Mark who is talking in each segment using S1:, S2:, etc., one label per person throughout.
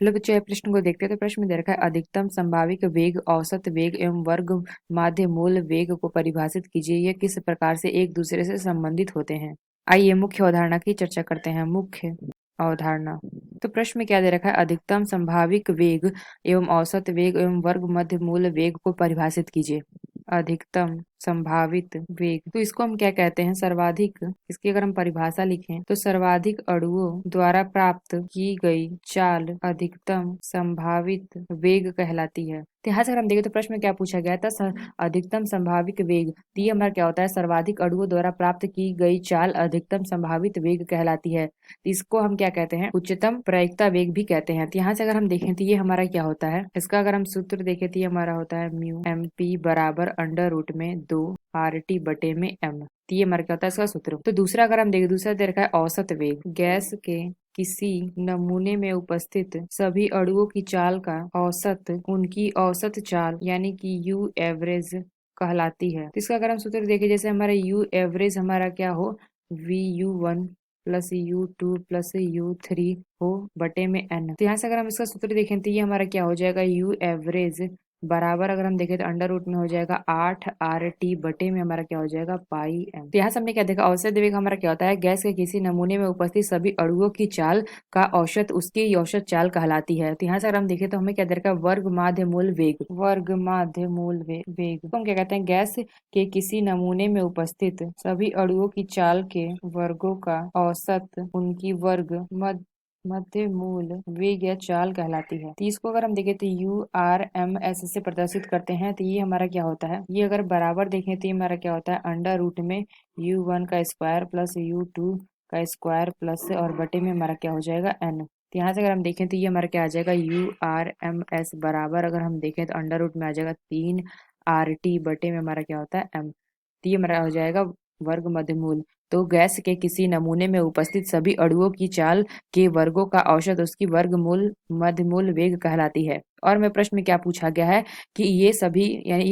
S1: Hello बच्चों, ये प्रश्न को देखते हैं। तो प्रश्न में दे रखा है अधिकतम संभावित वेग, औसत वेग एवं वर्ग माध्य मूल वेग को परिभाषित कीजिए। ये किस प्रकार से एक दूसरे से संबंधित होते हैं। आइए मुख्य अवधारणा की चर्चा करते हैं। मुख्य अवधारणा। तो प्रश्न में क्या दे रखा है, अधिकतम संभावित वेग एवं औसत वेग एवं वर्ग मध्य मूल वेग को परिभाषित कीजिए। अधिकतम संभावित वेग, तो इसको हम क्या कहते हैं, सर्वाधिक। इसकी अगर हम परिभाषा लिखें तो सर्वाधिक अणुओं द्वारा प्राप्त की गई चाल अधिकतम संभावित वेग कहलाती है। तो यहाँ से अगर हम देखें तो प्रश्न में क्या पूछा गया था, अधिकतम संभावित वेग। तो ये हमारा क्या होता है, सर्वाधिक अणुओं द्वारा प्राप्त की गई चाल अधिकतम संभावित वेग कहलाती है। इसको हम क्या कहते हैं, उच्चतम प्रायिकता वेग भी कहते हैं। तो यहाँ से अगर हम देखें तो ये हमारा क्या होता है, इसका अगर हम सूत्र देखें तो ये हमारा होता है म्यू एम पी बराबर अंडर रूट में 2 RT बटे में एम। तो ये हमारा क्या होता है, इसका सूत्र। तो दूसरा अगर हम देखें, दूसरा दे रखा है औसत वेग। गैस के किसी नमूने में उपस्थित सभी अणुओं की चाल का औसत उनकी औसत चाल यानी कि यू एवरेज कहलाती है। तो इसका अगर हम सूत्र देखें, जैसे हमारा यू एवरेज हमारा क्या हो, VU1 plus U2 plus U3 हो बटे में एन। तो यहाँ से अगर हम इसका सूत्र देखें तो ये हमारा क्या हो जाएगा, यू एवरेज बराबर अगर हम देखें तो अंडर रूट में हो जाएगा 8 RT बटे में हमारा क्या हो जाएगा पाई एम। तो यहाँ से हमने क्या देखा, औसत वेग हमारा क्या होता है, गैस के किसी नमूने में उपस्थित सभी अणुओं की चाल का औसत उसकी औसत चाल कहलाती है। तो यहाँ से अगर हम देखें तो हमें क्या दे रखा है, वर्ग माध्य मूल वेग। वर्ग माध्य मूल वेग तो हम क्या कहते हैं, गैस के किसी नमूने में उपस्थित सभी अणुओं की चाल के वर्गों का औसत उनकी वर्ग मध्य मूल वेग या चाल कहलाती है। तो इसको अगर हम देखें तो URMS से प्रदर्शित करते हैं। तो ये हमारा क्या होता है, ये अगर बराबर देखें तो ये हमारा क्या होता है, अंडर रूट में U1 का स्क्वायर प्लस U2 का स्क्वायर प्लस और बटे में हमारा क्या हो जाएगा एन। तो यहाँ से अगर हम देखें तो ये हमारा क्या आ जाएगा, URMS बराबर अगर हम देखें तो अंडर रूट में आ जाएगा 3 RT बटे में हमारा क्या होता है एम। तो ये हमारा हो जाएगा वर्ग मध्यमूल। तो गैस के किसी नमूने में उपस्थित सभी अणुओं की चाल के वर्गों का औसत उसकी वर्गमूल मध्यमूल वेग कहलाती है। और में प्रश्न में क्या पूछा गया है कि ये सभी यानी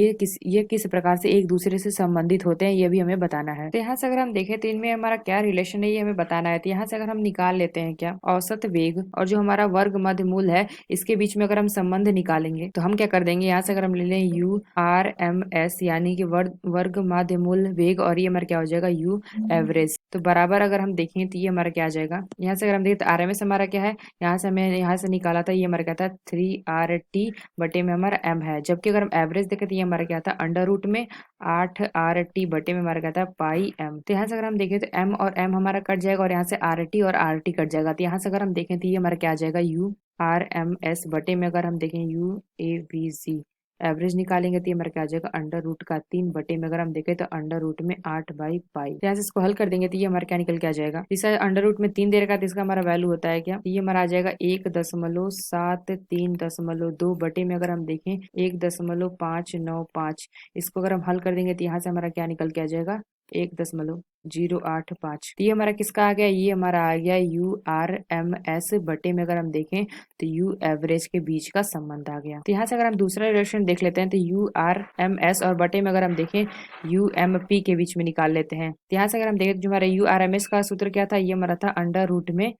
S1: ये किस प्रकार से एक दूसरे से संबंधित होते हैं, ये भी हमें बताना है। तो यहाँ से अगर हम देखें तो इनमें हमारा क्या रिलेशन है, ये हमें बताना है। तो यहाँ से अगर हम निकाल लेते हैं क्या, औसत वेग और जो हमारा वर्ग मध्य मूल है, इसके बीच में अगर हम संबंध निकालेंगे तो हम क्या कर देंगे, यहाँ से अगर हम ले लें URMS यानी कि वर्ग माध्य मूल वेग, और ये हमारा क्या हो जाएगा यू एवरेज। तो बराबर अगर हम देखें तो ये हमारा क्या आ जाएगा, यहाँ से अगर हम देखें तो RMS हमारा क्या है, यहाँ से हमें यहाँ से निकाला था, ये हमारा क्या था 3RT बटे में हमारा एम है। जबकि अगर हम एवरेज देखें तो ये हमारा क्या था, अंडर रूट में 8RT बटे में हमारा क्या था पाई एम। तो यहाँ से अगर हम देखें तो एम और एम हमारा कट जाएगा और यहाँ से RT और RT कट जाएगा। तो यहाँ से अगर हम देखें तो ये हमारा क्या आ जाएगा, URMS बटे में अगर हम देखें UAVC एवरेज निकालेंगे तो ये हमारा क्या आ जाएगा, अंडर रूट का 3 बटे में अगर हम देखें तो अंडर रूट में 8/पाई। यहाँ से इसको हल कर देंगे तो ये हमारा क्या निकल के आ जाएगा, इस अंडर रूट में 3 दे रखा है तो इसका हमारा वैल्यू होता है क्या, ये हमारा आ जाएगा 1.732 बटे में अगर हम देखें 1.595। इसको अगर हम हल कर देंगे तो यहाँ से हमारा क्या निकल के आ जाएगा, 1.085। तो ये हमारा किसका आ गया, ये हमारा आ गया URMS बटे में अगर हम देखें तो यू एवरेज के बीच का संबंध आ गया। तो यहाँ से अगर हम दूसरा रिलेशन देख लेते हैं तो URMS और बटे में अगर हम देखें UMP के बीच में निकाल लेते हैं। तो यहाँ से अगर हम देखें जो हमारा URMS का सूत्र क्या था, ये हमारा था अंडर रूट में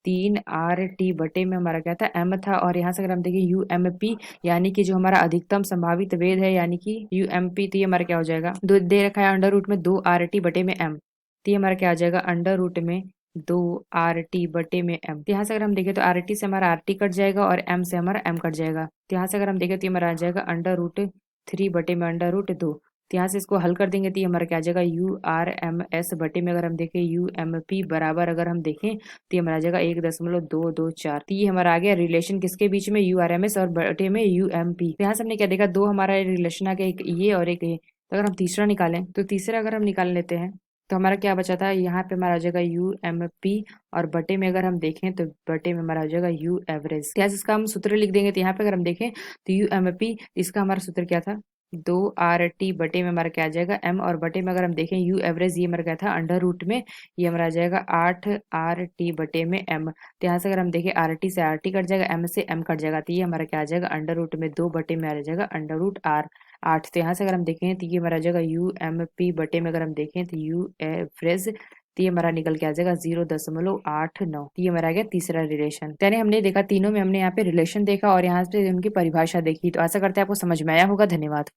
S1: 3RT बटे में हमारा क्या था एम था। और यहाँ से अगर हम देखें UMP यानी कि जो हमारा अधिकतम संभावित वेग है यानी कि UMP, तो ये हमारा क्या हो जाएगा, दो दे रखा है अंडर रूट में 2RT बटे में एम। तो ये हमारा क्या आ जाएगा, अंडर रूट में 2RT बटे में एम। तो यहाँ से अगर हम देखें तो RT से हमारा RT कट जाएगा और एम से हमारा एम कट जाएगा। तो यहाँ से अगर हम देखें तो ये हमारा आ जाएगा अंडर रूट 3 बटे में अंडर रूट 2। तो यहाँ से इसको हल कर देंगे तो ये हमारा क्या आ जाएगा, URMS बटे में अगर हम देखें UMP बराबर अगर हम देखें तो ये हमारा आ जाएगा 1.224। तो ये हमारा आ गया रिलेशन किसके बीच में, URMS और बटे में UMP। तो यहाँ से हमने क्या देखा, दो हमारा रिलेशन आ गया, एक ये और एक ये। तो अगर हम तीसरा निकालें तो तीसरा अगर हम निकाल लेते हैं तो हमारा क्या बचा था, यहाँ पे हमारा आ जाएगा UMP और बटे में अगर हम देखें तो बटे में हमारा आ जाएगा यू एवरेज। क्या इसका हम सूत्र लिख देंगे तो यहाँ पे अगर हम देखें तो UMP, इसका हमारा सूत्र क्या था, 2RT बटे में हमारा क्या आ जाएगा एम, और बटे में अगर हम देखें यू एवरेज, ये हमारा क्या था अंडर रूट में, ये हमारा आ जाएगा 8RT बटे में एम। तो यहाँ से अगर हम देखें RT से RT कट जाएगा, एम से एम कट जाएगा। तो ये हमारा क्या आ जाएगा, अंडर रूट में 2 बटे में आ जाएगा अंडर रूट R 8। तो यहाँ से अगर हम देखें तो ये हमारा आ जाएगा UMP बटे में अगर हम देखें तो यू एवरेज तो ये हमारा निकल के आ जाएगा 0.89। ये हमारा आ गया तीसरा रिलेशन। यानी हमने देखा तीनों में हमने यहाँ पे रिलेशन देखा और यहाँ पे उनकी परिभाषा देखी। तो आशा करते हैं आपको समझ में आया होगा। धन्यवाद।